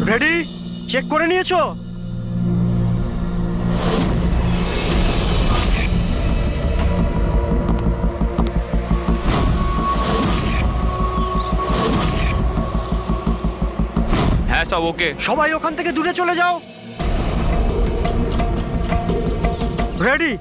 Ready? Check করে নিয়েছো? হ্যাঁ সব ওকে। সবাই ওখান থেকে দূরে চলে যাও। রেডি?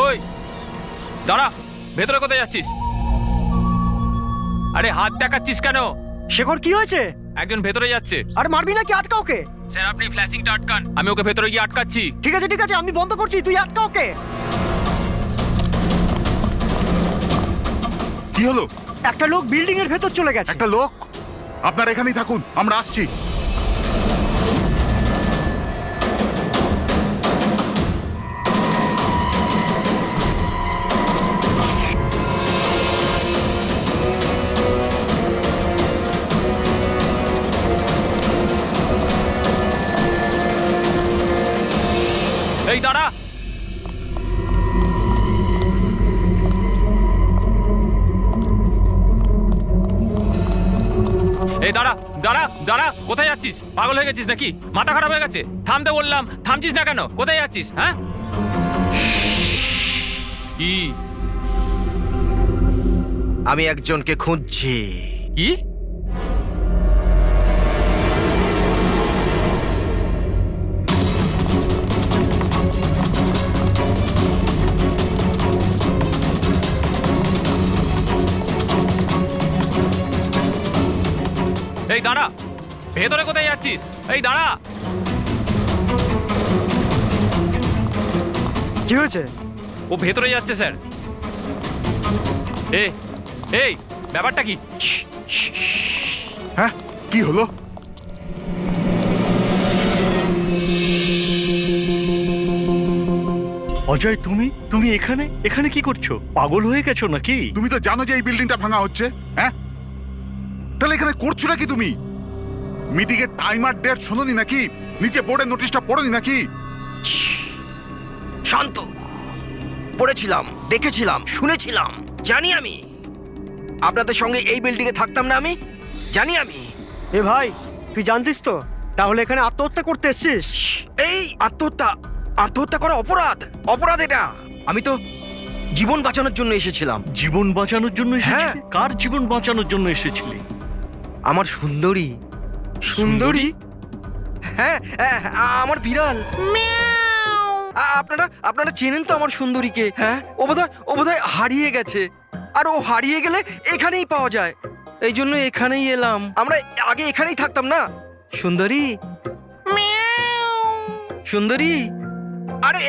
ওই দাঁড়া, ভেতরে কোথায় যাচ্ছিস? আরে হাত দেখাচ্ছিস কেন? শেখর কি হয়েছে? একজন ভেতরে যাচ্ছে। আর মারবি নাকি? আটকা ওকে। স্যার আপনি ফ্ল্যাশিংটা আটকান, আমি ওকে ভেতরে গিয়ে আটকাচ্ছি। ঠিক আছে ঠিক আছে, আমি বন্ধ করছি, তুই আটকা ওকে। কি হলো? একটা লোক বিল্ডিং এর ভেতর চলে গেছে। একটা লোক? আপনারা এখানেই থাকুন, আমরা আসছি। এই দাঁড়া, এই দাঁড়া দাঁড়া দাঁড়া, কোথায় যাচ্ছিস? পাগল হয়ে গেছিস নাকি? মাথা খারাপ হয়ে গেছে? থামতে বললাম, থামছিস না কেন? কোথায় যাচ্ছিস? হ্যাঁ কি? আমি একজনকে খুঁজছি। কি? এই দাঁড়া, ভেতরে কোথায় যাচ্ছিস? এই দাঁড়া। কি হয়েছে? ও ভেতরে যাচ্ছে স্যার। এই ব্যাপারটা কি? হ্যাঁ, কি হলো? অজয়, তুমি তুমি এখানে এখানে কি করছো? পাগল হয়ে গেছো নাকি? তুমি তো জানো যে এই বিল্ডিংটা ভাঙা হচ্ছে। হ্যাঁ, তাহলে এখানে করছো নাকি তুমি? মিটিং এর টাইম আর ডেট শোনোনি নাকি? নিচে বোর্ডের নোটিশটা পড়োনি নাকি? শান্ত। পড়েছিলাম, দেখেছিলাম, শুনেছিলাম। জানি আমি আপনাদের সঙ্গে এই বিল্ডিং এ থাকতাম না। আমি জানি। এ ভাই, তুই জানতিস তো? তাহলে এখানে আত্মহত্যা করতে এসেছিস? এই আত্মহত্যা করা অপরাধ এটা। আমি তো জীবন বাঁচানোর জন্য এসেছিলাম। জীবন বাঁচানোর জন্য এসেছিলে? হ্যাঁ। কার জীবন বাঁচানোর জন্য এসেছিলে? আমার সুন্দরী। সুন্দরী? হ্যাঁ, আমার বিড়াল। আপনারা চেনেন তো আমার সুন্দরীকে? হ্যাঁ, ও বোধহয় হারিয়ে গেছে। আর ও হারিয়ে গেলে এখানেই পাওয়া যায়। এই জন্য এখানেই এলাম। আমরা আগে এখানেই থাকতাম না। সুন্দরী, সুন্দরী। আরে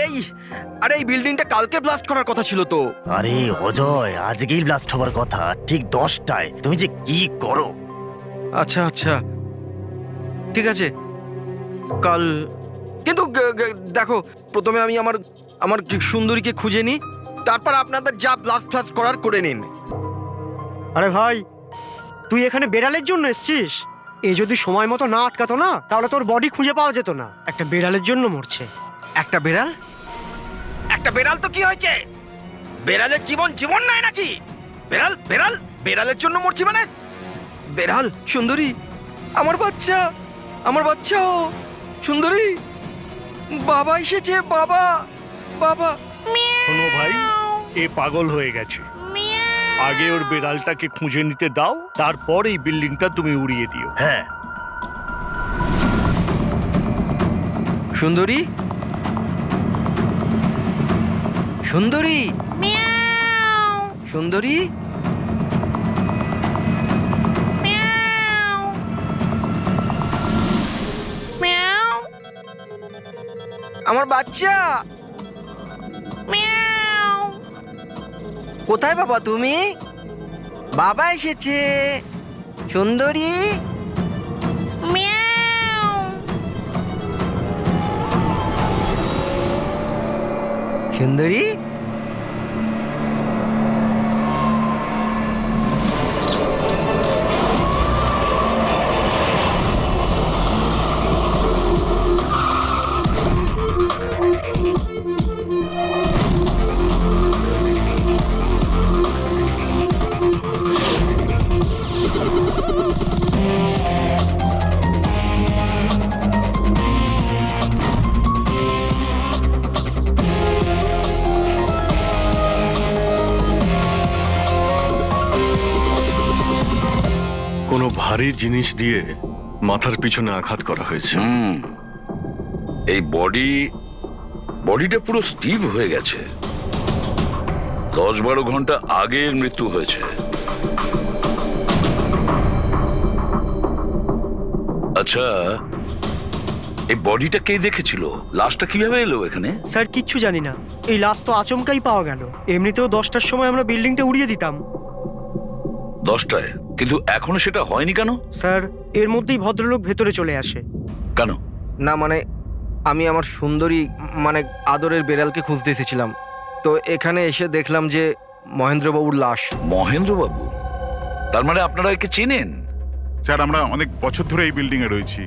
এই বিল্ডিংটা কালকে ব্লাস্ট করার কথা ছিল তো। আরে অজয়, আজকেই ব্লাস্ট হবার কথা, ঠিক 10টায়। তুমি যে কি করো! আচ্ছা, ঠিক আছে, কাল। কিন্তু দেখো, প্রথমে আমি আমার সুন্দরীকে খুঁজে নিই, তারপর আপনাদের যা ব্লাস্ট করার করে নিন। আরে ভাই, তুই এখানে বেড়ালের জন্য এসেছিস? এ যদি সময় মতো না আটকাতো না, তাহলে তোর বডি খুঁজে পাওয়া যেত না। একটা বেড়ালের জন্য মরছে। একটা বেড়াল তো কি হয়েছে? বেড়ালের জীবন নয় নাকি? বেড়ালের জন্য মরছি মানে? বেড়াল, সুন্দরী, আমার বাচ্চা ও সুন্দরী। বাবা এসেছে, বাবা। শোনো ভাই, এ পাগল হয়ে গেছে। আগে ওর বেড়ালটাকে খুঁজে নিতে দাও, তারপর এই বিল্ডিংটা তুমি উড়িয়ে দিও। হ্যাঁ, সুন্দরী, আমার বাচ্চা। কোথায় বাবা তুমি? বাবা এসেছে। সুন্দরী, সুন্দরী, কোনো ভারী জিনিস দিয়ে মাথার পিছনে আঘাত করা হয়েছে। এই বডিটা পুরো স্টিভ হয়ে গেছে। 10-12 ঘন্টা আগের মৃত্যু হয়েছে। আচ্ছা, এই বডিটা কে দেখেছিল? লাশটা কিভাবে এলো এখানে? স্যার কিচ্ছু জানি না, এই লাশ তো আচমকাই পাওয়া গেল। এমনিতেও 10টার সময় আমরা বিল্ডিংটা উড়িয়ে দিতাম। 10টায়? কিন্তু এখনো সেটা হয়নি কেন? স্যার এর মধ্যেই ভদ্রলোক ভেতরে চলে আসে। কেন? না মানে আমি আমার সুন্দরী মানে আদরের বেড়ালকে খুঁজতে এসেছিলাম, তো এখানে এসে দেখলাম যে মহেন্দ্রবাবুর লাশ। মহেন্দ্রবাবু? তার মানে আপনারা একে চেনেন? স্যার আমরা অনেক বছর ধরে এই বিল্ডিং এ রয়েছি।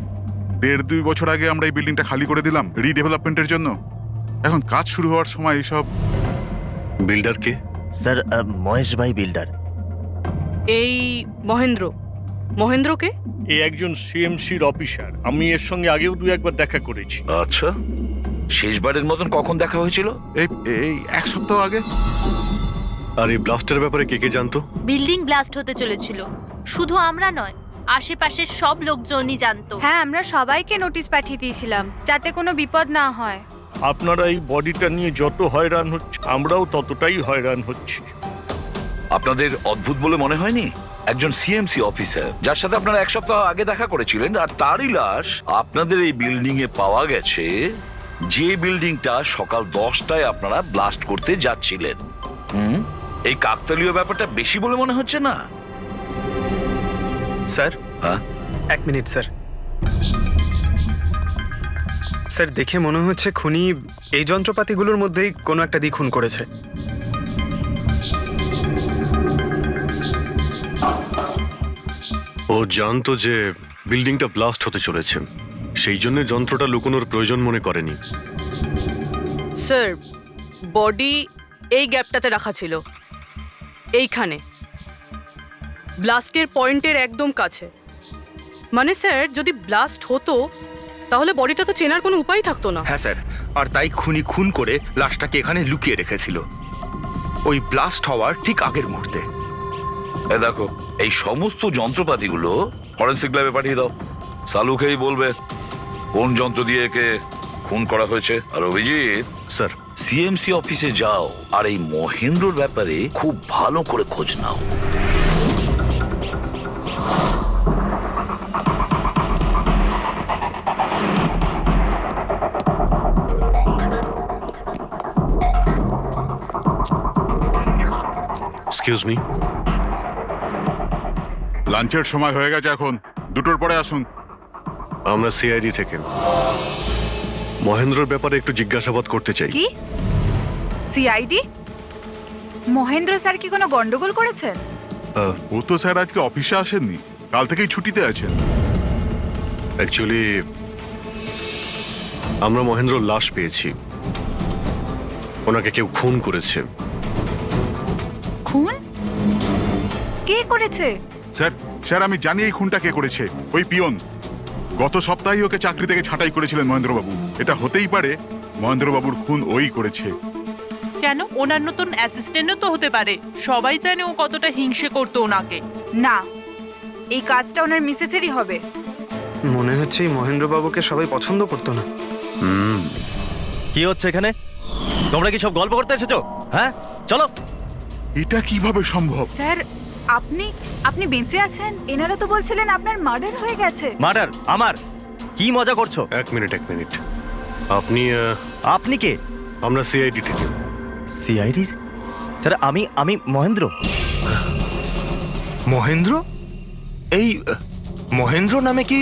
1.5-2 বছর আগে আমরা এই বিল্ডিংটা খালি করে দিলাম রিডেভেলপমেন্টের জন্য। এখন কাজ শুরু হওয়ার সময় এইসব। বিল্ডার কে? স্যার মহেশ ভাই বিল্ডার। এই মহেন্দ্রকে? এ একজন সিএমসির অফিসার, আমি এর সঙ্গে আগেও 2-1বার দেখা করেছি। আচ্ছা, শেষবারের মতন কখন দেখা হয়েছিল? এই 1 সপ্তাহ আগে। আর এই ব্লাস্টের ব্যাপারে কে কে জানতো? বিল্ডিং ব্লাস্ট হতে চলেছিল, শুধু আমরা নয়, আশেপাশের সব লোকজনই জানতো। হ্যাঁ, আমরা সবাইকে নোটিশ পাঠিয়ে দিয়েছিলাম যাতে কোনো বিপদ না হয়। আপনারা এই বডিটা নিয়ে যত হয়রান হচ্ছে, আমরাও ততটাই হয়রান হচ্ছি। আপনাদের অদ্ভুত বলে মনে হয়নি? একজন সিএমসি অফিসার যার সাথে আপনারা 1 সপ্তাহ আগে দেখা করেছিলেন, আর তারই লাশ আপনাদের এই বিল্ডিং এ পাওয়া গেছে, যে বিল্ডিংটা সকাল 10টায় আপনারা ব্লাস্ট করতে যাচ্ছিলেন। এই কাকতালীয় ব্যাপারটা বেশি বলে মনে হচ্ছে না? স্যার, হ্যাঁ? 1 মিনিট স্যার। স্যার দেখে মনে হচ্ছে খুনি এই যন্ত্রপাতিগুলোর মধ্যেই কোনো একটা দিয়ে খুন করেছে। ও জানতো যে বিল্ডিংটা ব্লাস্ট হতে চলেছে, সেই জন্য যন্ত্রটা লুকোনোর প্রয়োজন মনে করেনি। স্যার, বডি এই গ্যাপটাতে রাখা ছিল, এইখানে ব্লাস্টের পয়েন্টের একদম কাছে। মানে স্যার, যদি ব্লাস্ট হতো তাহলে বডিটা তো চেনার কোনো উপায় থাকতো না। হ্যাঁ স্যার, আর তাই খুনি খুন করে লাশটাকে এখানে লুকিয়ে রেখেছিল ওই ব্লাস্ট হওয়ার ঠিক আগের মুহূর্তে। এ দেখো, এই সমস্ত যন্ত্রপাতিগুলো ফরেন্সিক ল্যাবে পাঠিয়ে দাও। সালুকেই বলবে কোন যন্ত্র দিয়ে একে খুন করা হয়েছে। আর অভিজিৎ, স্যার সিএমসি অফিসে যাও আর এই মহেন্দ্রর ব্যাপারে খুব ভালো করে খোঁজ নাও। Excuse me. লাঞ্চের সময় হয়ে গেছে, এখন 2টোর পরে আসুন। আমরা সিআইডি থেকে মহেন্দ্রর ব্যাপারে একটু জিজ্ঞাসাবাদ করতে চাই। কি সিআইডি? মহেন্দ্র স্যার কি কোনো গন্ডগোল করেছেন? ও তো স্যার আজকে অফিসে আসেননি, কাল থেকেই ছুটিতে আছেন। অ্যাকচুয়ালি আমরা মহেন্দ্রর লাশ পেয়েছি, ওনাকে কেউ খুন করেছে। খুন? কে করেছে? স্যার আমি জানি এই খুনটা কে করেছে। ওই পিয়ন গত সপ্তাহে ওকে চাকরি থেকে ছাঁটাই করেছিলেন মহেন্দ্রবাবু। এটা হতেই পারে মহেন্দ্রবাবুর খুন ওই করেছে। কেন? ওনার নতুন অ্যাসিস্ট্যান্টও তো হতে পারে, সবাই জানে ও কতটা হিংসে করতো ওনাকে। না, এই কাজটা ওনার মিসেসেরই হবে। মনে হচ্ছে এই মহেন্দ্রবাবুকে সবাই পছন্দ করতো না। কি হচ্ছে এখানে? তোমরা কি সব গল্প করতে এসেছো? হ্যাঁ চলো। এটা কিভাবে সম্ভব? স্যার, আপনি বেঁচে আছেন? এনারা তো বলছিলেন আপনার মার্ডার হয়ে গেছে। মার্ডার? আমার? কি মজা করছো? এক মিনিট। আপনি আপনি কে? আমরা সিআইডি থেকে। সিআইডি? স্যার আমি মহেন্দ্র। মহেন্দ্র? এই মহেন্দ্র নামে কি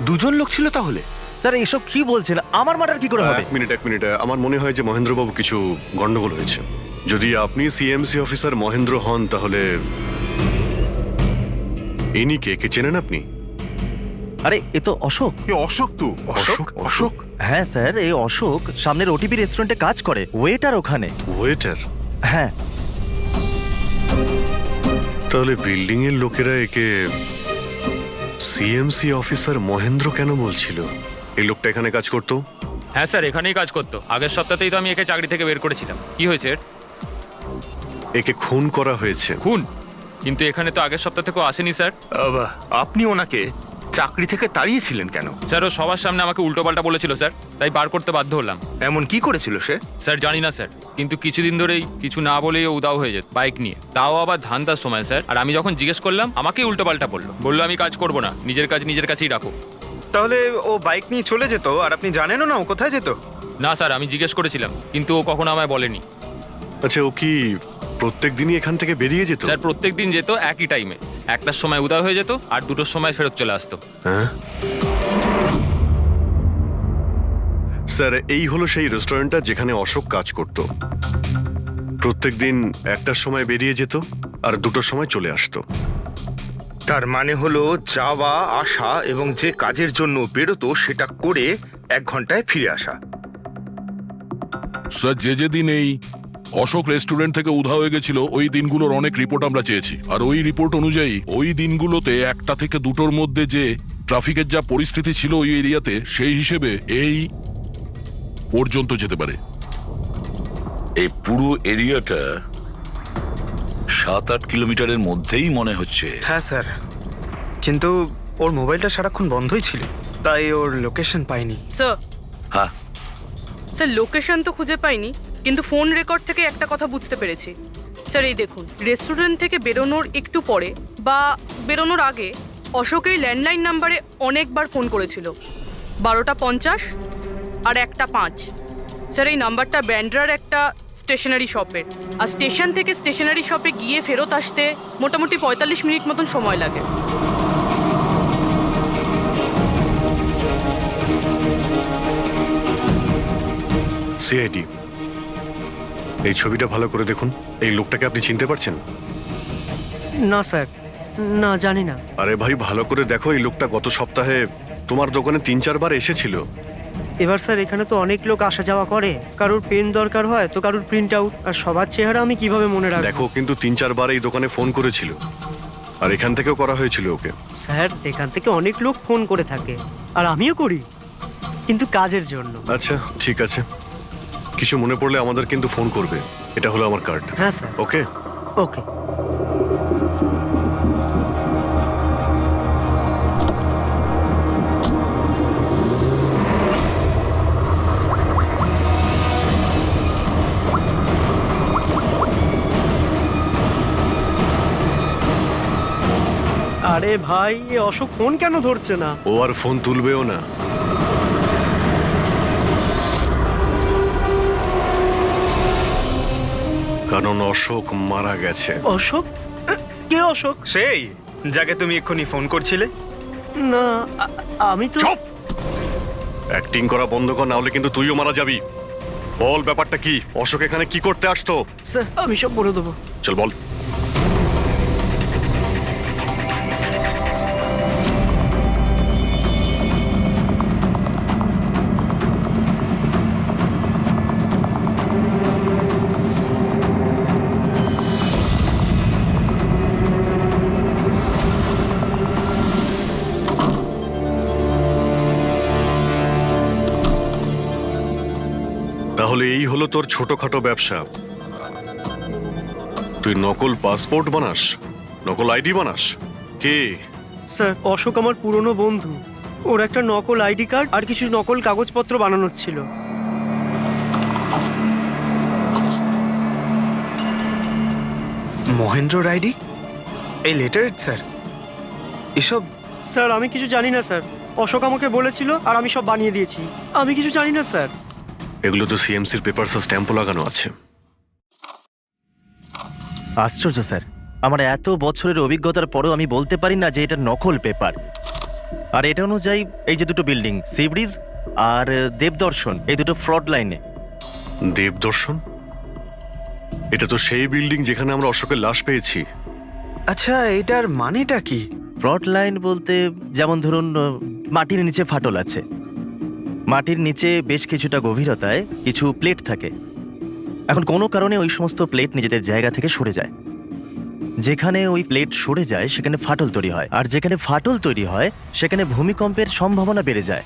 দুজন লোক ছিল তাহলে? স্যার এসব কি বলছেন? আমার মার্ডার কি করে হবে? এক মিনিট আমার মনে হয় যে মহেন্দ্রবাবু কিছু গন্ডগোল হয়েছে। যদি আপনি সিএমসি অফিসার মহেন্দ্র হন তাহলে ইনি কে চেনেন আপনি? আরে এ তো অশোক। এ অশোক তো। অশোক হ্যাঁ স্যার, এই অশোক সামনের ওটিপি রেস্টুরেন্টে কাজ করে, ওয়েটার ওখানে। ওয়েটার? হ্যাঁ। তাহলে বিল্ডিং এর লোকেরা একে সিএমসি অফিসার মহেন্দ্র কেন বলছিল? এই লোকটা এখানে কাজ করতো? হ্যাঁ স্যার, এখানেই কাজ করতো। আগের সপ্তাহতেই তো আমি একে চাকরি থেকে বের করেছিলাম। কি হয়েছে এর? একে খুন করা হয়েছে। খুন? কিন্তু এখানে তো আগের সপ্তাহ থেকেও আসেনি স্যার। আপনি ওনাকে চাকরি থেকে তাড়িয়েছিলেন কেন? স্যার ও সবার সামনে আমাকে উল্টোপাল্টা বলেছিল স্যার, তাই বার করতে বাধ্য হলাম। এমন কি করেছিল সে? স্যার জানি না স্যার, কিন্তু কিছুদিন ধরেই কিছু না বলেই ও উদাও হয়ে যেত বাইক নিয়ে, তাও আবার ধান্দার সময় স্যার। আর আমি যখন জিজ্ঞেস করলাম আমাকেই উল্টোপাল্টা বললো আমি কাজ করবো না, নিজের কাজ নিজের কাছেই রাখো। তাহলে ও বাইক নিয়ে চলে যেত আর আপনি জানেনও না ও কোথায় যেত? না স্যার, আমি জিজ্ঞেস করেছিলাম কিন্তু ও কখনো আমায় বলেনি। আচ্ছা, ও কি প্রত্যেক দিনই এখান থেকে বেরিয়ে যেত? স্যার প্রত্যেক দিন যেত একই টাইমে, 1টার সময় উদয় হয়ে যেত আর 2টোর সময় ফেরত চলে আসতো। হ্যাঁ স্যার, এই হলো সেই রেস্টুরেন্টটা যেখানে অশোক কাজ করত। প্রত্যেকদিন 1টার সময় বেরিয়ে যেত আর 2টোর সময় চলে আসতো। তার মানে হলো যাওয়া আসা এবং যে কাজের জন্য বেরোতো সেটা করে 1 ঘন্টায় ফিরে আসা। স্যার, যেদিন এই অশোক রেস্টুরেন্ট থেকে উধাও হয়ে গেছিল ওই দিনগুলোর অনেক রিপোর্ট আমরা চেয়েছি, আর ওই রিপোর্ট অনুযায়ী ওই দিনগুলোতে 1টা থেকে 2টোর মধ্যে যে ট্রাফিকের যা পরিস্থিতি ছিল ওই এরিয়াতে, সেই হিসেবে এই পর্যন্ত যেতে পারে। এই পুরো এরিয়াটা 7-8 কিলোমিটারের মধ্যেই মনে হচ্ছে। হ্যাঁ স্যার, কিন্তু ওর মোবাইলটা সারাক্ষণ বন্ধই ছিল, তাই ওর লোকেশন পাইনি। স্যার, হ্যাঁ স্যার লোকেশন তো খুঁজে পাইনি, কিন্তু ফোন রেকর্ড থেকে একটা কথা বুঝতে পেরেছি। স্যার এই দেখুন, রেস্টুরেন্ট থেকে বেরোনোর একটু পরে বা বেরোনোর আগে অশোক এই ল্যান্ডলাইন নাম্বারে অনেকবার ফোন করেছিল, 12টা 50 আর 1টা 5। স্যার এই নাম্বারটা ব্যান্ড্রার একটা স্টেশনারি শপের, আর স্টেশন থেকে স্টেশনারি শপে গিয়ে ফেরত আসতে মোটামুটি 45 মিনিট মতন সময় লাগে। সিআইডি, এই ছবিটা ভালো করে দেখুন। এই লোকটাকে আপনি চিনতে পারছেন? না স্যার, না জানি না। আরে ভাই, ভালো করে দেখো, এই লোকটা গত সপ্তাহে তোমার দোকানে 3-4 বার এসেছিল। এবার স্যার এখানে তো অনেক লোক আসা যাওয়া করে, কারোর পেন দরকার হয় তো কারোর প্রিন্ট আউট, আর সবার চেহারা আমি কিভাবে মনে রাখবো? দেখো, কিন্তু 3-4 বার এই দোকানে ফোন করেছিল, আর এখান থেকেও করা হয়েছিল ওকে। স্যার এখান থেকে অনেক লোক ফোন করে থাকে, আর আমিও করি, কিন্তু কাজের জন্য। আচ্ছা ঠিক আছে, কিছু মনে পড়লে আমাদের কিন্তু ফোন করবে। এটা হলো আমার কার্ড। হ্যাঁ স্যার। ওকে ওকে। আরে ভাই, এ অশোক ফোন কেন ধরছে না? ও আর ফোন তুলবেও না। কারণ অশোক মারা গেছে। অশোক? কে অশোক? সেই যাকে তুমি এক্ষুনি ফোন করছিলে? না, আমি তো। চুপ! অ্যাক্টিং করা বন্ধ কর, না হলে কিন্তু তুইও মারা যাবি। বল ব্যাপারটা কি? অশোক এখানে কি করতে আসতো? স্যার আমি সব বলে দেবো। চল বল। তাহলে এই হলো তোর ছোটখাটো ব্যবসা। তুই নকল পাসপোর্ট বানাস, নকল আইডি বানাস। কে? স্যার অশোক আমার পুরনো বন্ধু, ওর একটা নকল আইডি কার্ড আর কিছু নকল কাগজপত্র বানানোর ছিল। মহেন্দ্র আইডি? এই লেটার স্যার, এসব? স্যার আমি কিছু জানি না স্যার, অশোক আমাকে বলেছিল আর আমি সব বানিয়ে দিয়েছি। আমি কিছু জানি না স্যার। এগুলো তো সিএমসির পেপারস স্ট্যাম্পও লাগানো আছে। আশ্চর্য স্যার, আমার এত বছরের অভিজ্ঞতার পরেও আমি বলতে পারি না যে এটা নকল পেপার। আর এটা অনুযায়ী এই যে দুটো বিল্ডিং, সি ব্রিজ আর দেবদর্শন, এই দুটো ফ্রড লাইনে। দেবদর্শন? এটা তো সেই বিল্ডিং যেখানে আমরা অশোকের লাশ পেয়েছি। আচ্ছা, এটার মানেটা কি? ফ্রড লাইন বলতে যেমন ধরুন মাটির নিচে ফাটল আছে, মাটির নিচে বেশ কিছুটা গভীরতায় কিছু প্লেট থাকে। এখন কোনো কারণে ওই সমস্ত প্লেট নিজেদের জায়গা থেকে সরে যায়। যেখানে ওই প্লেট সরে যায় সেখানে ফাটল তৈরি হয়, আর যেখানে ফাটল তৈরি হয় সেখানে ভূমিকম্পের সম্ভাবনা বেড়ে যায়।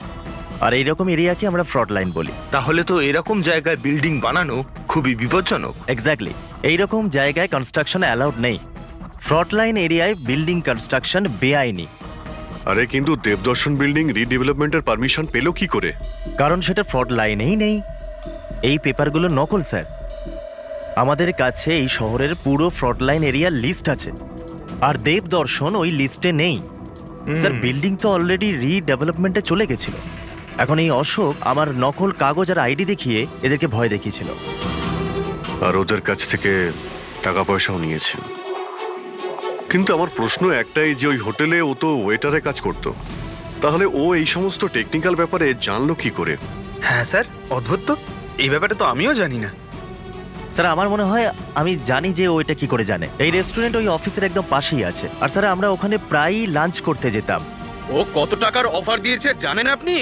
আর এইরকম এরিয়াকে আমরা ফ্রড লাইন বলি। তাহলে তো এরকম জায়গায় বিল্ডিং বানানো খুবই বিপজ্জনক। এক্স্যাক্টলি, এইরকম জায়গায় কনস্ট্রাকশন অ্যালাউড নেই। ফ্রড লাইন এরিয়ায় বিল্ডিং কনস্ট্রাকশন বেআইনি। আরে কিন্তু দেবদর্শন বিল্ডিং রিডেভেলপমেন্টের পারমিশন পেলো কি করে? কারণ সেটা ফ্রড লাইনেই নেই। এই পেপারগুলো নকল স্যার। আমাদের কাছে এই শহরের পুরো ফ্রড লাইন এরিয়ার লিস্ট আছে, আর দেবদর্শন ওই লিস্টে নেই। স্যার, বিল্ডিং তো অলরেডি রিডেভেলপমেন্টে চলে গেছিল। এখন এই অশোক আমার নকল কাগজ আর আইডি দেখিয়ে এদেরকে ভয় দেখিয়েছিল। আর ওদের কাছ থেকে টাকা পয়সাও নিয়েছে। কিন্তু আমার প্রশ্ন একটাই যে ওই হোটেলে ও তো ওয়েটারে কাজ করত, তাহলে ও এই সমস্ত টেকনিক্যাল ব্যাপারে জানলো কি করে? হ্যাঁ স্যার, অদ্ভুত তো, এই ব্যাপারে তো আমিও জানি না। স্যার, আমার মনে হয় আমি জানি যে ও এটা কি করে জানে। এই রেস্টুরেন্ট ওই অফিসের একদম পাশেই আছে, আর স্যার আমরা ওখানে প্রায়ই লাঞ্চ করতে যেতাম। ও কত টাকার অফার দিয়েছে জানেন আপনি?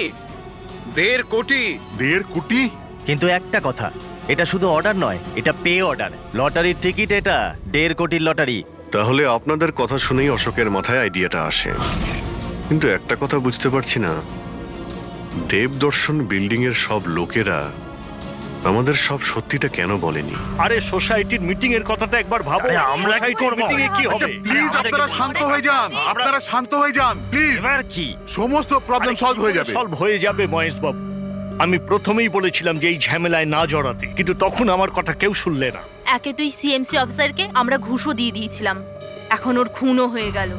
1.5 কোটি। 1.5 কোটি? কিন্তু একটা কথা, এটা শুধু অর্ডার নয়, এটা পে অর্ডার। লটারির টিকিট এটা, 1.5 কোটির লটারি। তাহলে আপনাদের কথা শুনেই অশোকের মাথায় আইডিয়াটা আসে। কিন্তু একটা কথা বুঝতে পারছি না, দেবদর্শন বিল্ডিং এর সব লোকেরা আমাদের সব সত্যিটা কেন বলেনি? আরে সোসাইটির মিটিং এর কথাটা একবার ভাবো। আমরা কি করব? মিটিং এ কি হবে? প্লিজ আপনারা শান্ত হয়ে যান, আপনারা শান্ত হয়ে যান প্লিজ। এবার কি? সমস্ত প্রবলেম সলভ হয়ে যাবে। সলভ হয়ে যাবে মহেশ বাবু। আমি প্রথমেই বলেছিলাম যে এই ঝামেলায় না জড়াতে, কিন্তু তখন আমার কথা কেউ শুনলে না। একে তুই সিএমসি অফিসারকে আমরা ঘুষও দিয়ে দিয়েছিলাম, এখন ওর খুনও হয়ে গেল।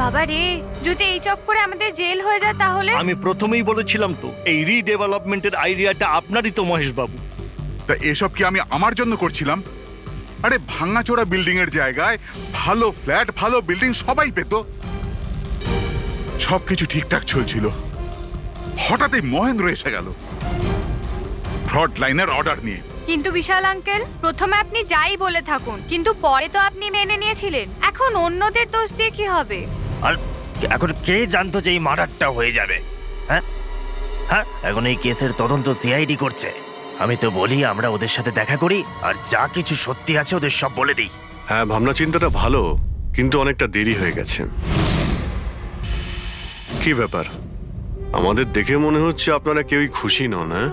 বাবা রে, যদি এই চক্করে আমাদের জেল হয়ে যায় তাহলে? আমি প্রথমেই বলেছিলাম তো, এই রিডেভেলপমেন্টের আইডিয়াটা আপনারই তো মহেশ বাবু। তা এসব কি আমি আমার জন্য করছিলাম? আরে ভাঙাচোরা বিল্ডিং এর জায়গায় ভালো ফ্ল্যাট, ভালো বিল্ডিং সবাই পেত। সবকিছু ঠিকঠাক চলছিল, হঠাৎই মহেন্দ্র এসে গেল ফ্রড লাইনের অর্ডার নিয়ে। কিন্তু বিশাল আঙ্কেল, প্রথমে আপনি যাই বলে থাকুন, কিন্তু পরে তো আপনি মেনে নিয়েছিলেন। এখন অন্যদের দোষ দিয়ে কি হবে? আর এখন কে জানতো যে এই মার্ডারটা হয়ে যাবে? হ্যাঁ হ্যাঁ, এখন এই কেসের তদন্ত সিআইডি করছে। আমি তো বলি আমরা ওদের সাথে দেখা করি, আর যা কিছু সত্যি আছে ওদের সব বলে দিই। হ্যাঁ, ভাবনা চিন্তাটা ভালো, কিন্তু অনেকটা দেরি হয়ে গেছে। কি ব্যাপার, আমাদের দেখে মনে হচ্ছে আপনারা কেউই খুশি নন। হ্যাঁ,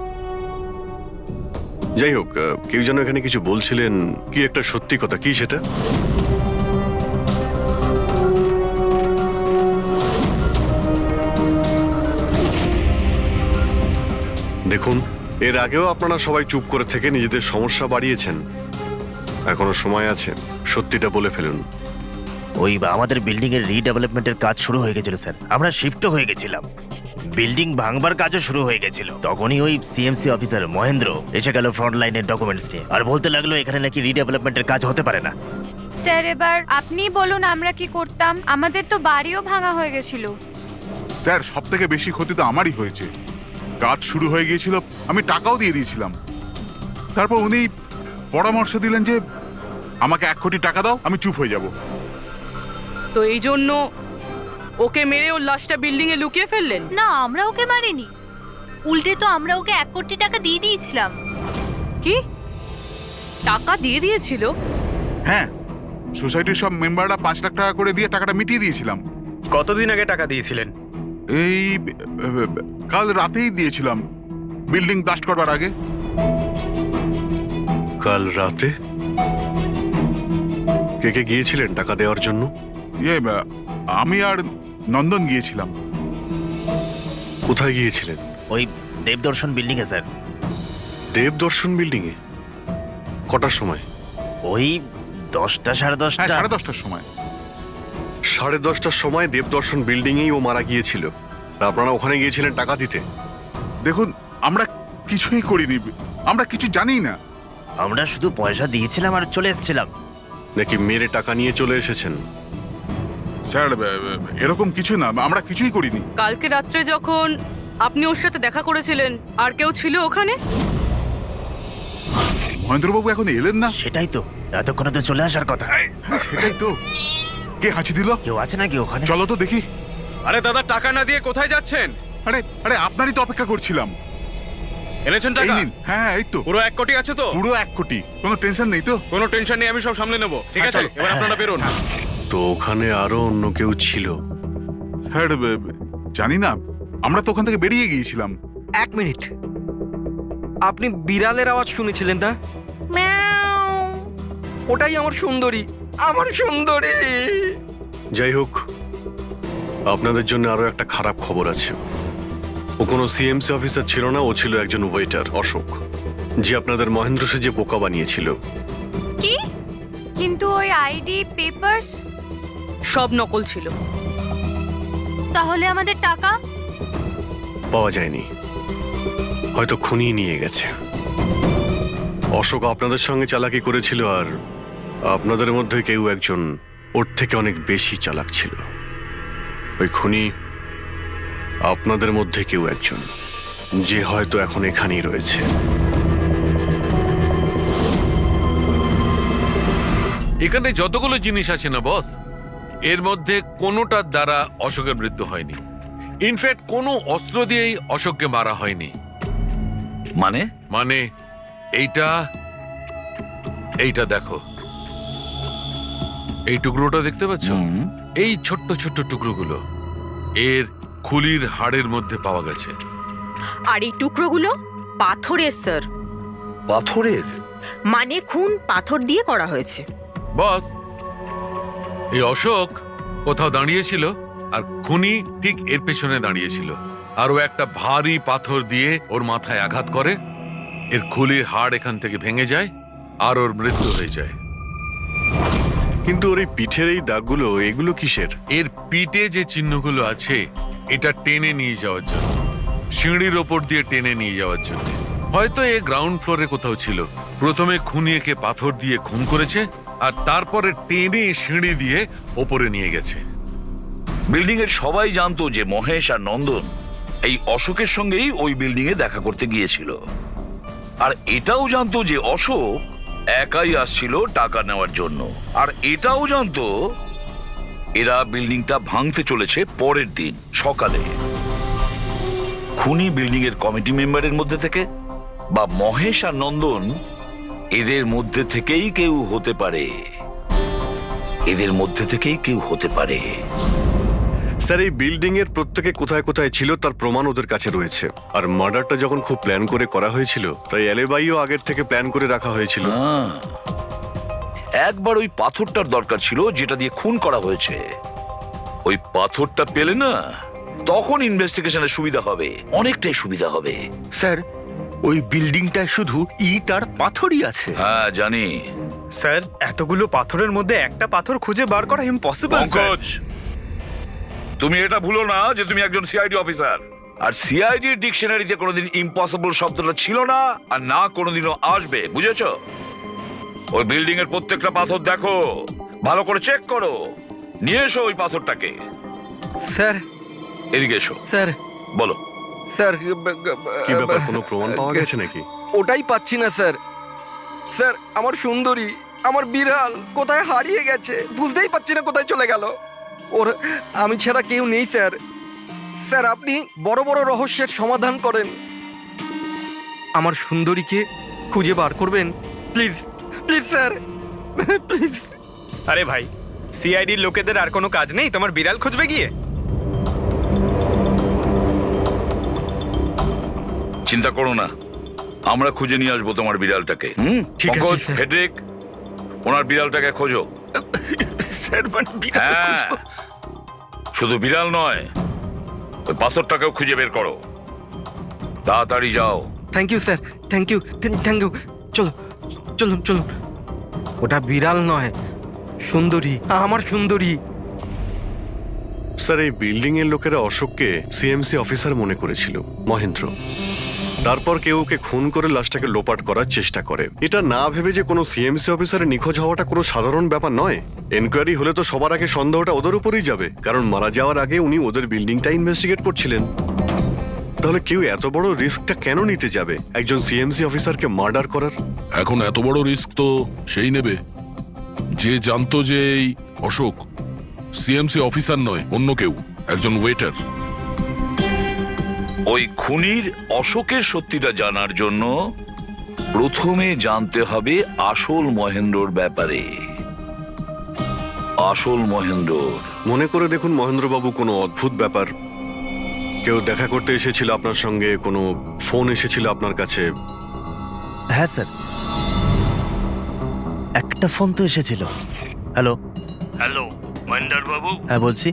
যাই হোক, কেউ যেন এখানে কিছু বলছিলেন, কি একটা সত্যি কথা, কি সেটা? দেখুন, এর আগেও আপনারা সবাই চুপ করে থেকে নিজেদের সমস্যা বাড়িয়েছেন। এখনো সময় আছে, সত্যিটা বলে ফেলুন। ওই আমাদের বিল্ডিং এর রিডেভেলপমেন্টের কাজ শুরু হয়ে গেছিল স্যার। আমরা শিফটও হয়ে গেছিলাম, বিল্ডিং ভাঙবার কাজও শুরু হয়ে গেছিল। তখনই ওই সিএমসি অফিসার মহেন্দ্র এসে গেল ফ্রন্ট লাইনের ডকুমেন্টস নিয়ে, আর বলতে লাগলো এখানে নাকি রিডেভেলপমেন্টের কাজ হতে পারে না। স্যার, এবার আপনি বলুন আমরা কি করতাম? আমাদের তো বাড়িও ভাঙা হয়ে গেছিল। স্যার, সব থেকে বেশি ক্ষতি তো আমারই হয়েছে। কাজ শুরু হয়ে গিয়েছিল, আমি টাকাও দিয়ে দিয়েছিলাম। তারপর উনি পরামর্শ দিলেন যে আমাকে 1 কোটি টাকা দাও, আমি চুপ হয়ে যাব। তো এই জন্য ওকে মেরে ওর লাশটা বিল্ডিং এ লুকিয়ে ফেললেন? না, আমরা ওকে মারিনি, উল্টে তো আমরা ওকে 1 কোটি টাকা দিয়ে দিয়েছিলাম। কি টাকা দিয়ে দিয়েছিল? হ্যাঁ, সোসাইটির সব মেম্বাররা 5 লাখ টাকা করে দিয়ে টাকাটা মিটিয়ে দিয়েছিলাম। কতদিন আগে টাকা দিয়েছিলেন? এই কাল রাতেই দিয়েছিলাম, বিল্ডিং ব্লাস্ট করবার আগে। কাল রাতে? কে কে গিয়েছিলেন টাকা দেওয়ার জন্য? আমি আর নন্দন গিয়েছিলাম। কোথায় গিয়েছিলেন? ওই দেবদর্শন বিল্ডিং এ স্যার। দেবদর্শন বিল্ডিং এ? কটার সময়? ওই 10টা, সাড়ে 10টা। হ্যাঁ, 10:30টার সময়। 10:30টার সময় দেবদর্শন বিল্ডিং এই ও মারা গিয়েছিল। আপনারা ওখানে গিয়েছিলেন টাকা দিতে? দেখুন, আমরা কিছুই করিনি, আমরা কিছু জানি না। আমরা শুধু পয়সা দিয়েছিলাম আর চলে এসেছিলাম। নাকি মেরে টাকা নিয়ে চলে এসেছেন? স্যার, এরকম কিছু না, আমরা কিছুই করিনি। কালকে রাত্রে যখন আপনি ওর সাথে দেখা করেছিলেন, আর কেউ ছিল ওখানে? মহেন্দ্রবাবু এখন এলেন না? সেটাই তো, এতক্ষণে তো চলে আসার কথা। হ্যাঁ সেটাই তো। কে হাঁচি দিল? কেউ আছে নাকি ওখানে? চলো তো দেখি। আরে দাদা, টাকা না দিয়ে কোথায় যাচ্ছেন? আরে আরে আপনারই তো অপেক্ষা করছিলাম। এনেছেন এই নিন। হ্যাঁ এই তো, পুরো 1 কোটি আছে তো? পুরো 1 কোটি। কোনো টেনশন নেই তো? কোনো টেনশন নেই, আমি সব সামলে নেব। ঠিক হ্যাঁ, আছে, চলো। এবার আপনারা বেরোন। তো ওখানে আরো অন্য কেউ ছিল? স্যার জানি না, আমরা তো ওখান থেকে বেরিয়ে গিয়েছিলাম। 1 মিনিট, আপনি বিড়ালের আওয়াজ শুনেছিলেন না? ওটাই আমার সুন্দরী, আমার সুন্দরী। যাই হোক, আপনাদের জন্য আরো একটা খারাপ খবর আছে। ও কোনো সিএমসি অফিসার ছিল না, ও ছিল একজন ওয়েটার, অশোক, যে আপনাদের মহেন্দ্র সেজে বোকা বানিয়েছিল। কি? কিন্তু ওই আইডি পেপারস সব নকল ছিল। তাহলে আমাদের টাকা? পাওয়া যায়নি, হয়তো খুনিয়ে নিয়ে গেছে। অশোক আপনাদের সঙ্গে চালাকি করেছিল, আর আপনাদের মধ্যে কেউ একজন ওর থেকে অনেক বেশি চালাক ছিল। ওই খুনি আপনাদের মধ্যে কেউ একজন, যে হয়তো এখন এখানেই রয়েছে। এখানে যতগুলো জিনিস আছে না বস, এর মধ্যে কোনোটার দ্বারা অশোকের মৃত্যু হয়নি। ইনফ্যাক্ট কোনো অস্ত্র দিয়েই অশোককে মারা হয়নি। মানে মানে এইটা দেখো, এই টুকরোটা দেখতে পাচ্ছ? এই ছোট্ট ছোট্ট টুকরোগুলো এর খুলির হাড়ের মধ্যে পাওয়া গেছে। আর এই টুকরোগুলো পাথরের স্যার। পাথরের? মানে খুন পাথর দিয়ে করা হয়েছে। বস, এই অশোক কোথাও দাঁড়িয়েছিল, আর খুনি ঠিক এর পেছনে দাঁড়িয়েছিল, আর ও একটা ভারী পাথর দিয়ে ওর মাথায় আঘাত করে, এর খুলির হাড় এখান থেকে ভেঙে যায়, আর ওর মৃত্যু হয়ে যায়। কিন্তু ওর এই পিঠের এই দাগগুলো, এগুলো কিসের? এর পিঠে যে চিহ্নগুলো আছে, এটা টেনে নিয়ে যাওয়ার জন্য, সিঁড়ির ওপর দিয়ে টেনে নিয়ে যাওয়ার জন্য। হয়তো এ গ্রাউন্ড ফ্লোরে কোথাও ছিল, প্রথমে খুনিকে পাথর দিয়ে খুন করেছে, আর তারপরে টেনে সিঁড়ি দিয়ে ওপরে নিয়ে গেছে। বিল্ডিং এর সবাই জানতো যে মহেশ আর নন্দন এই অশোকের সঙ্গেই ওই বিল্ডিং এ দেখা করতে গিয়েছিল, আর এটাও জানতো যে অশোক একাই আসছিল টাকা নেওয়ার জন্য, আর এটাও জানতো এরা বিল্ডিংটা ভাঙতে চলেছে পরের দিন সকালে। খুনি বিল্ডিং এর কমিটি মেম্বারের মধ্যে থেকে, বা মহেশ আর নন্দন, এদের মধ্যে থেকেই কেউ হতে পারে। এদের মধ্যে থেকেই কেউ হতে পারে। স্যার, এই বিল্ডিং এর প্রত্যেকে কোথায় কোথায় ছিল তার প্রমাণ ওদের কাছে রয়েছে। আর মার্ডারটা যখন খুব প্ল্যান করে করা হয়েছিল, তাই এলেবাইও আগের থেকে প্ল্যান করে রাখা হয়েছিল। একবার ওই পাথরটার দরকার ছিল যেটা দিয়ে খুন করা হয়েছে। ওই পাথরটা পেলে না, তখন ইনভেস্টিগেশনের সুবিধা হবে, অনেকটাই সুবিধা হবে। স্যার, ওই বিল্ডিংটায় শুধু ইট আর পাথরই আছে। হ্যাঁ জানি। স্যার, এতগুলো পাথরের মধ্যে একটা পাথর খুঁজে বার করা ইম্পসিবল। পঙ্কজ, তুমি এটা ভুলো না যে তুমি একজন সিআইডি অফিসার, আর সিআইডি ডিকশনারিতে কোনোদিন ইম্পসিবল শব্দটা ছিল না, আর না কোনোদিনও আসবে, বুঝেছো? ওই বিল্ডিং এর প্রত্যেকটা পাথর দেখো, ভালো করে চেক করো, নিয়ে এসো ওই পাথরটাকে। স্যার, এদিকে এসো। স্যার, বলো। স্যার, কি ব্যাপার, কোনো প্রমাণ পাওয়া গেছে নাকি? ওটাই পাচ্ছি না স্যার। স্যার, আমার সুন্দরী, আমার বিড়াল কোথায় হারিয়ে গেছে, বুঝতেই পারছি না কোথায় চলে গেল। ওর আমি ছাড়া কেউ নেই স্যার। স্যার, আপনি বড় বড় রহস্যের সমাধান করেন, আমার সুন্দরীকে খুঁজে বার করবেন প্লিজ, প্লিজ স্যার, প্লিজ। আরে ভাই, সিআইডির লোকেদের আর কোনো কাজ নেই তোমার বিড়াল খুঁজবে গিয়ে? চিন্তা করো না, আমরা খুঁজে নিয়ে আসবো তোমার বিড়ালটাকে। ঠিক আছে, পঙ্কজ, স্যার। ফেডরিক, ওনার বিড়ালটাকে খোঁজো। স্যার, মানে বিড়াল হ্যাঁ, খুঁজবো? শুধু বিড়াল নয়, ওই পাথরটাকেও খুঁজে বের করো, তাড়াতাড়ি যাও। Thank you sir, thank you, thank you. চলো, চলুন চলুন। ওটা বিড়াল নয়, সুন্দরী, আমার সুন্দরী। স্যার, এই বিল্ডিং এর লোকেরা অশোককে সিএমসি অফিসার মনে করেছিল, মহেন্দ্র। তারপর কেউ ওকে খুন করে লাশটাকে লোপাট করার চেষ্টা করে। এটা না ভেবে যে কোনো সিএমসি অফিসারের নিখোঁজ হওয়াটা কোনো সাধারণ ব্যাপার নয়। এনকোয়ারি হলে তো সবার আগে সন্দেহটা ওদের উপরেই যাবে, কারণ মারা যাওয়ার আগে উনি ওদের বিল্ডিংটা ইনভেস্টিগেট করছিলেন। তাহলে কেউ এত বড় রিস্কটা কেন নিতে যাবে একজন সিএমসি অফিসারকে মার্ডার করার? এখন এত বড় রিস্ক তো সেই নেবে যে জানতো যে এই অশোক সিএমসি অফিসার নয়, অন্য কেউ, একজন ওয়েটার। ওই খুনির অশোকের সত্যিটা জানার জন্য প্রথমে জানতে হবে আসল মহেন্দ্রর ব্যাপারে। আসল মহেন্দ্র মনে করে দেখুন মহেন্দ্রবাবু, কোনো অদ্ভুত ব্যাপার, কেউ দেখা করতে এসেছিল আপনার সঙ্গে, কোনো ফোন এসেছিল আপনার কাছে? হ্যাঁ স্যার, একটা ফোন তো এসেছিল। হ্যালো হ্যালো মহেন্দ্র বাবু, হ্যাঁ বলছি।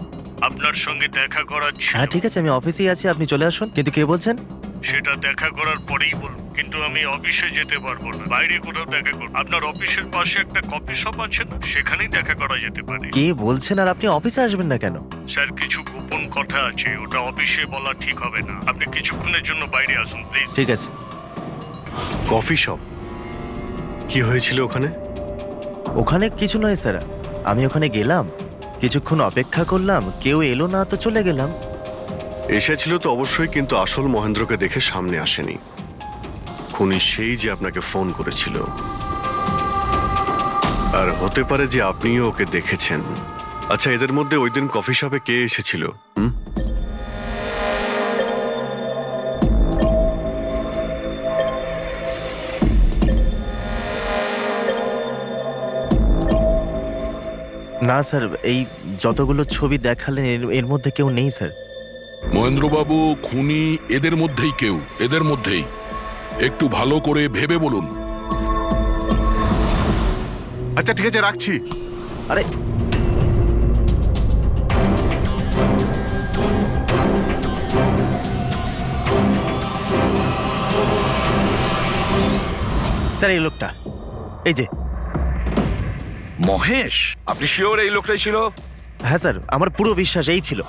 আপনার সঙ্গে দেখা করার ছিল। হ্যাঁ ঠিক আছে, আমি অফিসেই আছি, আপনি চলে আসুন। কিন্তু কে বলছেন? সেটা দেখা করার পরেই বলুন, কিন্তু আমি অফিসে যেতে পারবো না, বাইরে কোথাও দেখা করব। আপনার অফিসের পাশে একটা কফি শপ আছে না, সেখানেই দেখা করা যেতে পারে। কে বলছেন? আর আপনি অফিসে আসবেন না কেন? স্যার, কিছু গোপন কথা আছে, ওটা অফিসে বলা ঠিক হবে না। আপনি কিছুক্ষণের জন্য বাইরে আসুন প্লিজ। ঠিক আছে। Coffee shop? কি হয়েছিল ওখানে? ওখানে কিছু নয় স্যার, আমি ওখানে গেলাম, কিছুক্ষণ অপেক্ষা করলাম, কেউ এলো না তো চলে গেলাম। এসেছিল তো অবশ্যই, কিন্তু আসল মহেন্দ্রকে দেখে সামনে আসেনি। খুনি সেই যে আপনাকে ফোন করেছিল, আর হতে পারে যে আপনিও ওকে দেখেছেন। আচ্ছা, এদের মধ্যে ওই দিন কফি শপে কে এসেছিল? না স্যার, এই যতগুলো ছবি দেখালেন এর মধ্যে কেউ নেই স্যার। মহেন্দ্রবাবু, খুনি এদের মধ্যেই কেউ, এদের মধ্যেই। একটু ভালো করে ভেবে বলুন। আচ্ছা ঠিক আছে, রাখছি। আরে স্যার, এই লোকটা, এই যে মহেশ, আপনি শিওর এই লোকটাই ছিল? হ্যাঁ স্যার, আমার পুরো বিশ্বাস এই ছিল।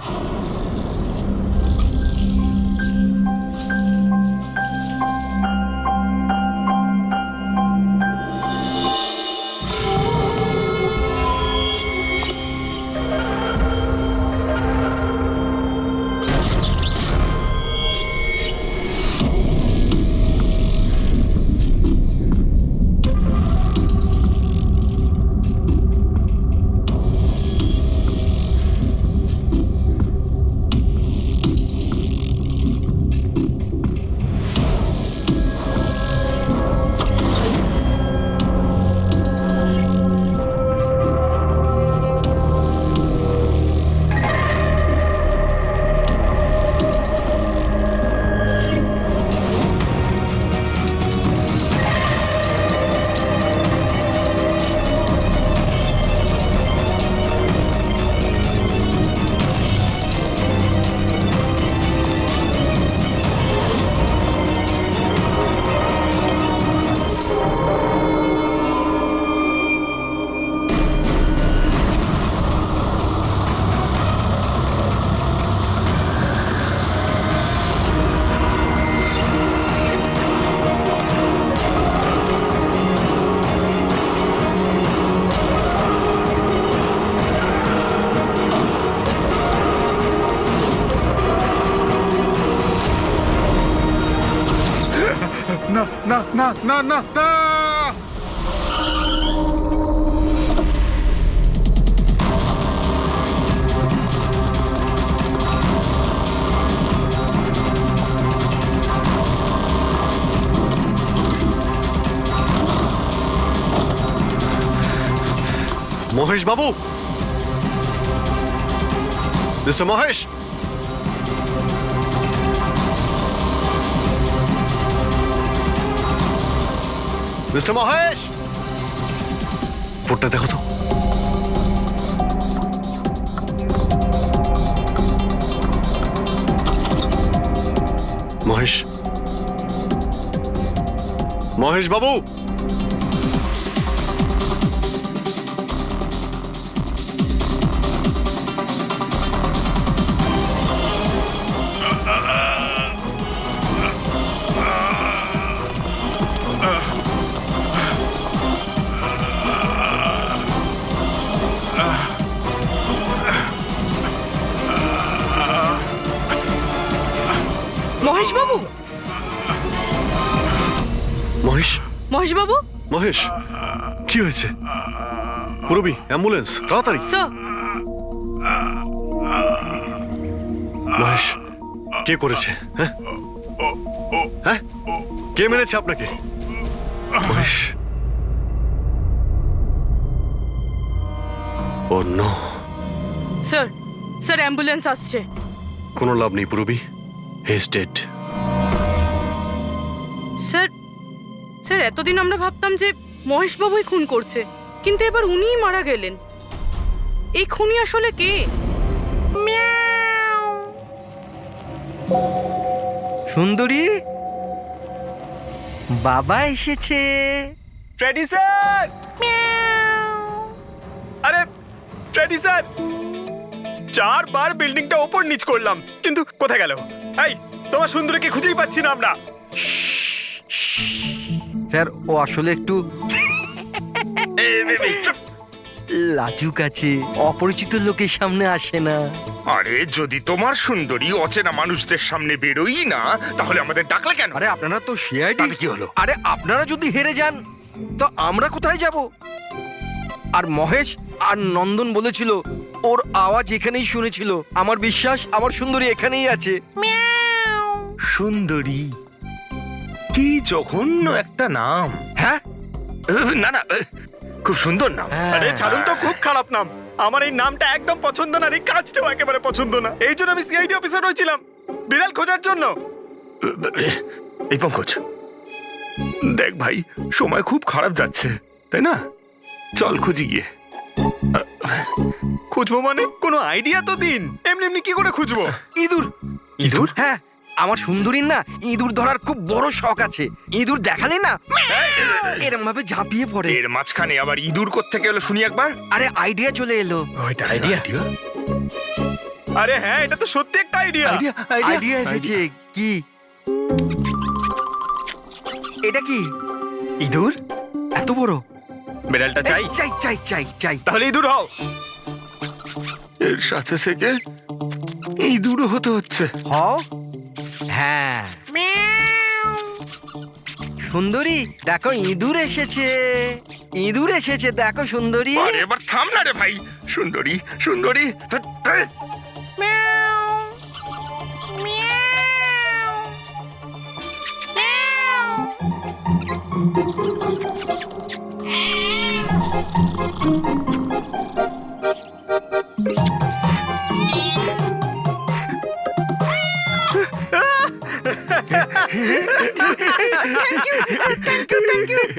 না না না না না না! মহেশ বাবু, মিস্টার মহেশ, মিস্টার মহেশ, বোর্ডটা দেখো তো। মহেশ, মহেশ বাবু, মহেশ বাবু, মহেশ, মহেশ বাবু। মহেশ, কি হয়েছে? পুরবি, অ্যাম্বুলেন্স, তাড়াতাড়ি। স্যার, মহেশ, কে করেছে? হ্যাঁ, হ্যাঁ, কে মেরেছে আপনাকে? মহেশ, ও নো, স্যার, স্যার অ্যাম্বুলেন্স আসছে। কোনো লাভ নেই পুরবি, he is dead. Sir, sir এতদিন আমরা ভাবতাম যে মহেশ বাবুই খুন করছে, কিন্তু এবার উনিই মারা গেলেন। এই খুনি আসলে কে? সুন্দরী, বাবা এসেছে। Freddy sir! আরে ফ্রেডি স্যার, 4 বার বিল্ডিংটা ওপর নিচ করলাম, কিন্তু কোথায় গেল? এই, তোমার সুন্দরীকে খুঁজেই পাচ্ছি না আমরা। স্যার, ও আসলে একটু লাজুক আছে, অপরিচিত লোকের সামনে আসে না। আরে যদি তোমার সুন্দরী অচেনা মানুষদের সামনে বেরোই না, তাহলে আমাদের ডাকলে কেন? আরে আপনারা তো সিআইডি। তাতে কি হলো? আরে আপনারা যদি হেরে যান তো আমরা কোথায় যাব? আর মহেশ আর নন্দন বলেছিল ওর আওয়াজ এখানেই শুনেছিল। আমার বিশ্বাস আমার সুন্দরী এখানেই আছে। সুন্দরী, কি জঘন্য একটা নাম। হ্যাঁ, না না, খুব সুন্দর নাম। আরে ছাড়ুন তো, খুব খারাপ নাম। আমার এই নামটা একদম পছন্দ না, এই কাজটাও একেবারে পছন্দ না। এই জন্য আমি সিআইডি অফিসার হয়েছিলাম, বিড়াল খোঁজার জন্য। এই পঙ্কজ, দেখ ভাই, সময় খুব খারাপ যাচ্ছে, তাই না? চল খুঁজি গিয়ে। খুঁজবো মানে? কোনো আইডিয়া তো দিন। এমনি এমনি কি করে খুঁজবো? ইঁদুর। ইঁদুর? হ্যাঁ, আমার সুন্দরীর না ইঁদুর ধরার খুব বড় শখ আছে। ইঁদুর দেখালে না এরম ভাবে ঝাঁপিয়ে পড়ে। এর মাঝখানে আবার ইঁদুর কোত্থেকে এলো শুনি একবার। আরে আইডিয়া চলে এলো। আইডিয়া? আরে হ্যাঁ, এটা তো সত্যি একটা আইডিয়া। আইডিয়া এসেছে। কি এটা? কি ইঁদুর এত বড়? বিড়ালটা চাই? চাই চাই চাই চাই। তাহলে ইঁদুর হও। এর সাথে থেকে ইঁদুরও হতে হচ্ছে। হও। হ্যাঁ, সুন্দরী দেখো, ইঁদুর এসেছে। ইঁদুর এসেছে, দেখো সুন্দরী। আরে এবার থাম না রে ভাই। সুন্দরী, সুন্দরী,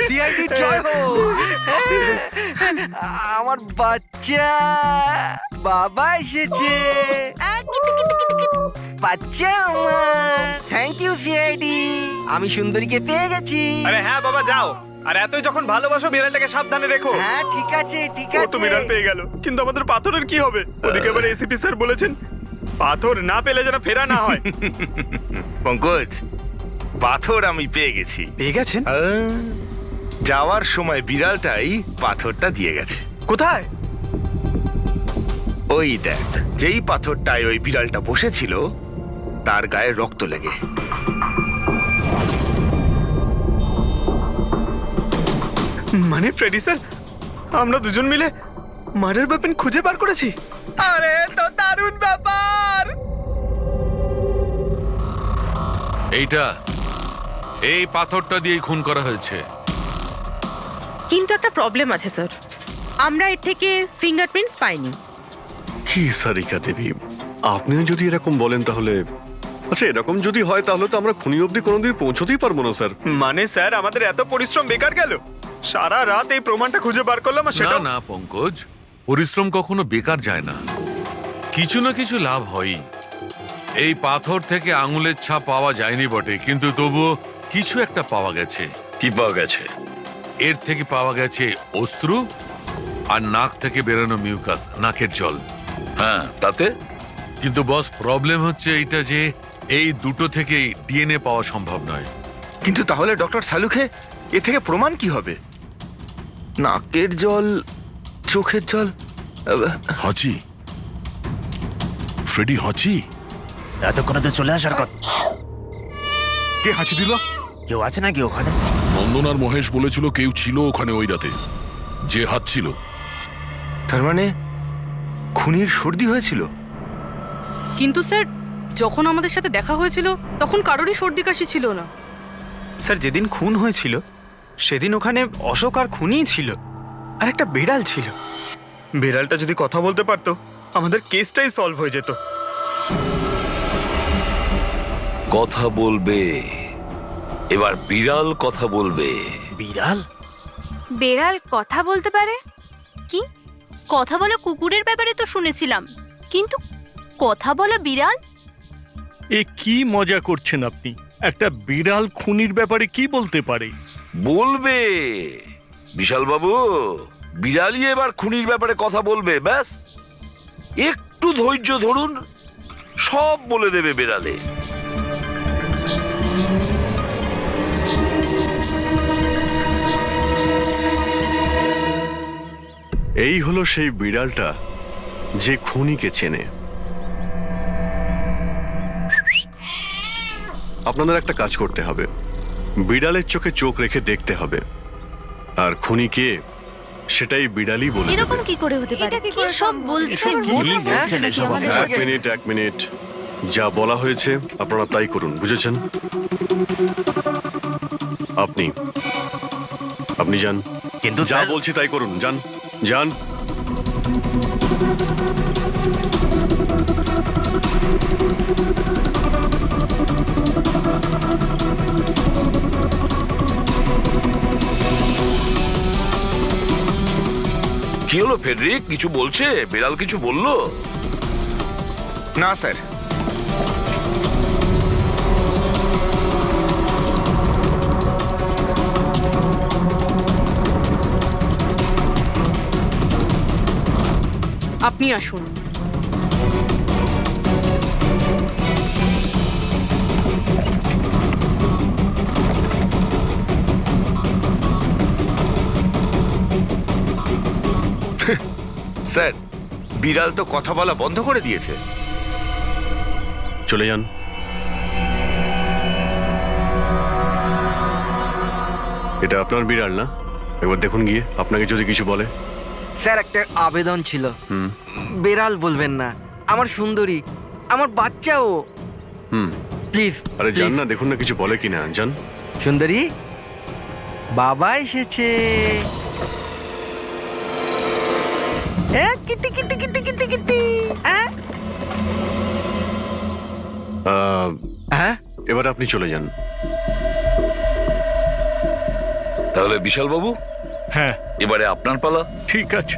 সিআইডি জয় হোক। আমার বাচ্চা বাবা এসেছে। বাচ্চা আমার। থ্যাংক ইউ সিআইডি, আমি সুন্দরীকে পেয়ে গেছি। আরে হ্যাঁ বাবা, যাও। আর এতই যখন ভালোবাসো, বিড়ালটাকে সাবধানে রেখো। হ্যাঁ ঠিক আছে ঠিক ও তো আছে। বিড়াল পেয়ে গেল, কিন্তু আমাদের পাথরের কি হবে? ওদিকে আবার এসিপি স্যার বলেছেন পাথর না পেলে যেন ফেরা না হয়। পঙ্কজ, পাথর আমি পেয়ে গেছি। পেয়ে গেছেন? যাওয়ার সময় বিড়ালটাই পাথরটা দিয়ে গেছে। কোথায়? ওই দেখ, যেই পাথরটায় ওই বিড়ালটা বসেছিল তার গায়ে রক্ত লেগে। মানে ফ্রেডি স্যার, আমরা দুজন মিলে মার্ডার ওয়েপন খুঁজে বার করেছি। আরে তো দারুণ ব্যাপার। এই পাথরটা দিয়েই খুন করা হয়েছে। কিন্তু একটা প্রবলেম আছে স্যার, আমরা এর থেকে ফিঙ্গারপ্রিন্টস পাইনি। কি সারিকা দেবী, আপনিও যদি এরকম বলেন তাহলে আচ্ছা, এরকম যদি হয় তাহলে তো আমরা খুনি অবধি কোনোদিন পৌঁছতেই পারবো না স্যার। মানে স্যার, আমাদের এত পরিশ্রম বেকার গেল। সারা রাত এই প্রমাণটা খুঁজে বার করলাম, আর সেটা না পঙ্কজ, পরিশ্রম কখনো বেকার যায় না, কিছু না কিছু লাভ হয়ই। এই পাথর থেকে আঙুলের ছাপ পাওয়া যায়নি বটে, কিন্তু তবুও কিছু একটা পাওয়া গেছে। কি পাওয়া গেছে? এর থেকে পাওয়া গেছে অস্ত্র আর নাক থেকে বেরোনো মিউকাস, নাকের জল। হ্যাঁ, তাতে? কিন্তু বস, প্রবলেম হচ্ছে এইটা যে এই দুটো থেকেই ডিএনএ পাওয়া সম্ভব নয়। কিন্তু তাহলে ডক্টর সালুখে এ থেকে প্রমাণ কি হবে? নাকের জল, চোখের জল। হাঁচি, ফ্রেডি হাঁচি। এতক্ষণে তো চলে আসার কথা। কে হাঁচি দিল? কেউ আছে নাকি ওখানে? নন্দন আর মহেশ বলেছিল কেউ ছিল ওখানে ওই রাতে, যে হাত ছিল। তার মানে খুনির সর্দি হয়েছিল? কিন্তু স্যার, যখন আমাদের সাথে দেখা হয়েছিল তখন কারোরই সর্দি কাশি ছিল না। স্যার, যেদিন খুন হয়েছিল সেদিন ওখানে অশোক আর খুনিই ছিল, আর একটা বিড়াল ছিল। বিড়ালটা যদি কথা বলতে পারতো আমাদের কেসটাই সলভ হয়ে যেত। কথা বলবে, এবার বিড়াল কথা বলবে। বিড়াল? বেড়াল কথা বলতে পারে? কি কথা বলা কুকুরের ব্যাপারে তো শুনেছিলাম, কিন্তু কথা বলা বিড়াল? এ কি মজা করছেন আপনি? একটা বিড়াল খুনির ব্যাপারে কি বলতে পারে? বলবে বিশাল বাবু, বিড়ালই এবার খুনির ব্যাপারে কথা বলবে। ব্যাস একটু ধৈর্য ধরুন, সব বলে দেবে বিড়ালে। এই হলো সেই বিড়ালটা যে খুনিকে চেনে। আপনাদের একটা কাজ করতে হবে, বিড়ালের চোখে চোখ রেখে দেখতে হবে, আর খুনিকে সেটাই বিড়ালই বলে দেবে। এরকম কি করে হতে পারে? এটা কি কি করে সব সম্ভব? বলছে? এটা কি বলছেন এসব? এক মিনিট, যা বলা হয়েছে আপনারা তাই করুন, বুঝেছেন? আপনি যান, কিন্তু যা স্যার, বলছি তাই করুন, যান যান। কি হলো ফেডরিক, কিছু বলছে? বিড়াল কিছু বললো? না স্যার। আপনি আসুন। স্যার, বিড়াল তো কথা বলা বন্ধ করে দিয়েছে। চলে যান। এটা আপনার বিড়াল না? একবার দেখুন গিয়ে, আপনাকে যদি কিছু বলে। স্যার, একটা আবেদন ছিল। হুম বেড়াল বলবেন না, আমার সুন্দরী, আমার বাচ্চাও। হুম প্লিজ। আরে যান না, দেখুন না কিছু বলে কিনা, যান। সুন্দরী, বাবা এসেছে। Kitty Kitty Kitty Kitty Kitty. হ্যাঁ, এবার আপনি চলে যান। তাহলে বিশাল বাবু, হ্যাঁ, এবারে আপনার পালা। ঠিক আছে।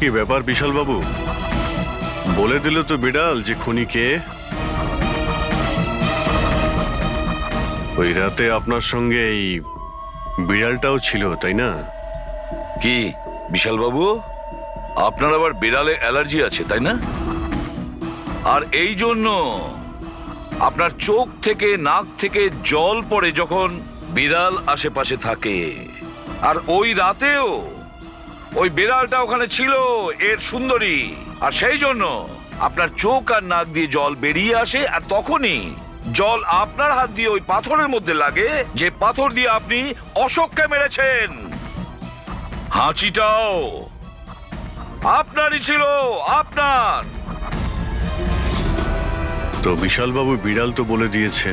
কি ব্যাপার বিশাল বাবু, বলে দিল তো বিড়াল যে খুনি কে? ওই রাতে আপনার সঙ্গে এই বিড়ালটাও ছিল, তাই না? কি বিশাল বাবু, আপনার আবার বিড়ালে অ্যালার্জি আছে, তাই না? আর এই জন্য আপনার চোখ থেকে নাক থেকে জল পড়ে যখন বিড়াল আশেপাশে থাকে। আর ওই রাতেও ওই বিড়ালটা ওখানে ছিল, এর সুন্দরী, আর সেই জন্য আপনার চোখ আর নাক দিয়ে জল বেরিয়ে আসে, আর তখনই জল আপনার হাত দিয়ে ওই পাথরের মধ্যে লাগে, যে পাথর দিয়ে আপনি অশোককে মেরেছেন। হাঁচিটাও আপনারই ছিল, আপনার। তো বিশাল বাবু, বিড়াল তো বলে দিয়েছে,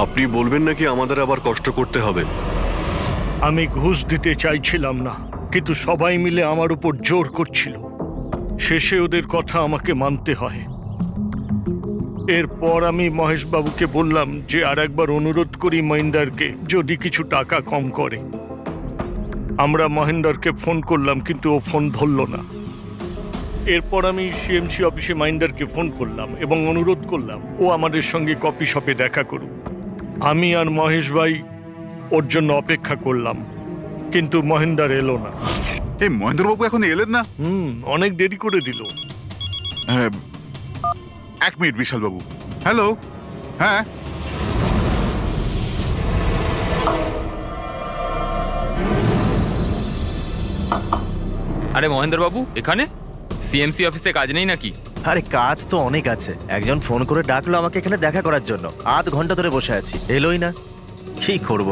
আপনি বলবেন নাকি আমাদের আবার কষ্ট করতে হবে? আমি ঘুষ দিতে চাইছিলাম না, কিন্তু সবাই মিলে আমার উপর জোর করছিল। শেষে ওদের কথা আমাকে মানতে হয়। এরপর আমি মহেশবাবুকে বললাম যে আর একবার অনুরোধ করি মহিন্দারকে, যদি কিছু টাকা কম করে। আমরা মহেন্দারকে ফোন করলাম, কিন্তু ও ফোন ধরল না। এরপর আমি সিএমসি অফিসে মহিন্দারকে ফোন করলাম এবং অনুরোধ করলাম ও আমাদের সঙ্গে কফি শপে দেখা করুক। আমি আর মহেশ ভাই ওর জন্য অপেক্ষা করলাম, কিন্তু মহেন্দার এলো না। এই মহেন্দ্রবাবু এখন এলেন না? অনেক দেরি করে দিল। এক মিনিট বিশাল বাবু। হ্যালো, হ্যাঁ আরে মহেন্দ্র বাবু এখানে সিএমসি অফিসে কাজ নেই নাকি? আরে কাজ তো অনেক আছে। একজন ফোন করে ডাকলো আমাকে এখানে দেখা করার জন্য। আধ ঘন্টা ধরে বসে আছি, এলোই না। কি করব?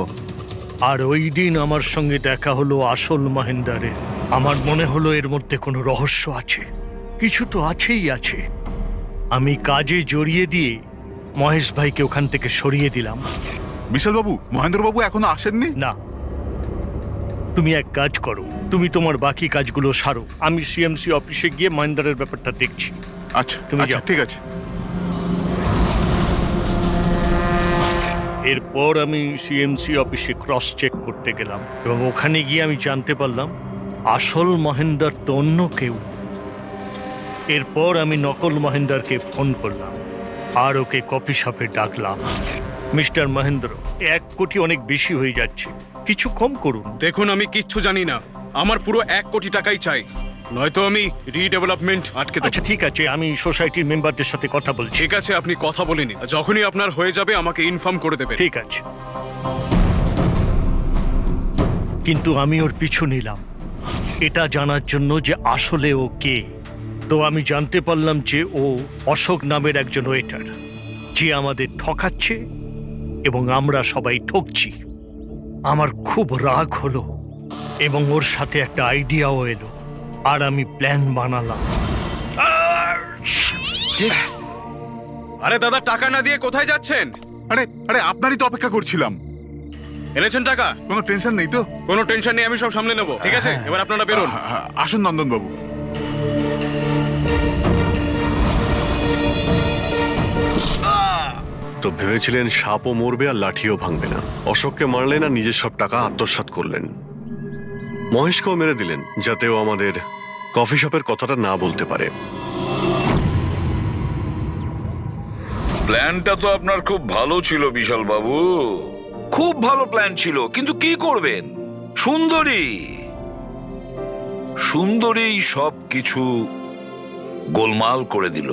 আর ওই দিন আমার সঙ্গে দেখা হলো আসল মহেন্দারের। আমার মনে হলো এর মধ্যে কোনো রহস্য আছে, কিছু তো আছেই আছে। আমি কাজে জড়িয়ে দিয়ে মহেশ ভাইকে ওখান থেকে সরিয়ে দিলাম। বিশাল বাবু, মহেন্দ্র বাবু এখনো আসেননি? না, তুমি এক কাজ করো, তুমি তোমার বাকি কাজগুলো সারো। আমি সিএমসি অফিসে গিয়ে মহেন্দারের ব্যাপারটা দেখছি। আচ্ছা তুমি আচ্ছা যাও। ঠিক আছে। এরপর আমি সিএমসি অফিসে ক্রস চেক করতে গেলাম এবং ওখানে গিয়ে আমি জানতে পারলাম আসল মহেন্দার তো অন্য কেউ। এরপর আমি নকল মহেন্দারকে ফোন করলাম আর ওকে কফি শপে ডাকলাম। মিস্টার মহেন্দ্র, 1 কোটি অনেক বেশি হয়ে যাচ্ছে, কিছু কম করুন। দেখুন, আমি কিচ্ছু জানি না। আমার পুরো 1 কোটি টাকাই চাই, নয়তো আমি রিডেভেলপমেন্ট আটকে দেব। আচ্ছা ঠিক আছে, আমি সোসাইটির মেম্বারদের সাথে কথা বলছি। ঠিক আছে, আপনি কথা বলে নিন। যখনই আপনার হয়ে যাবে আমাকে ইনফর্ম করে দেবেন। ঠিক আছে, কিন্তু আমি ওর পিছু নিলাম এটা জানার জন্য যে আসলে ও কে। তো আমি জানতে পারলাম যে ও অশোক নামের একজন ওয়েটার, যে আমাদের ঠকাচ্ছে এবং আমরা সবাই ঠকছি। আমার খুব রাগ হলো এবং ওর সাথে একটা আইডিয়াও এলো আর আমি প্ল্যান বানালাম। আরে দাদা, টাকা না দিয়ে কোথায় যাচ্ছেন? আরে আরে আপনারই তো অপেক্ষা করছিলাম। এনেছেন টাকা? কোনো টেনশন নেই তো? কোনো টেনশন নেই, আমি সব সামলে নেব। ঠিক আছে, এবার আপনারা বেরোন। আসুন নন্দন বাবু। তো ভেবেছিলেন সাপও মরবে আর লাঠিও ভাঙবে না। অশোককে মারলেন আর নিজের সব টাকা আত্মসাৎ করলেন। মহেশকেও মেরে দিলেন যাতে ও আমাদের কফি শপের কথাটা না বলতে পারে। প্ল্যানটা তো আপনার খুব ভালো ছিল বিশাল বাবু, খুব ভালো প্ল্যান ছিল, কিন্তু কি করবেন? সুন্দরী সব কিছু গোলমাল করে দিল।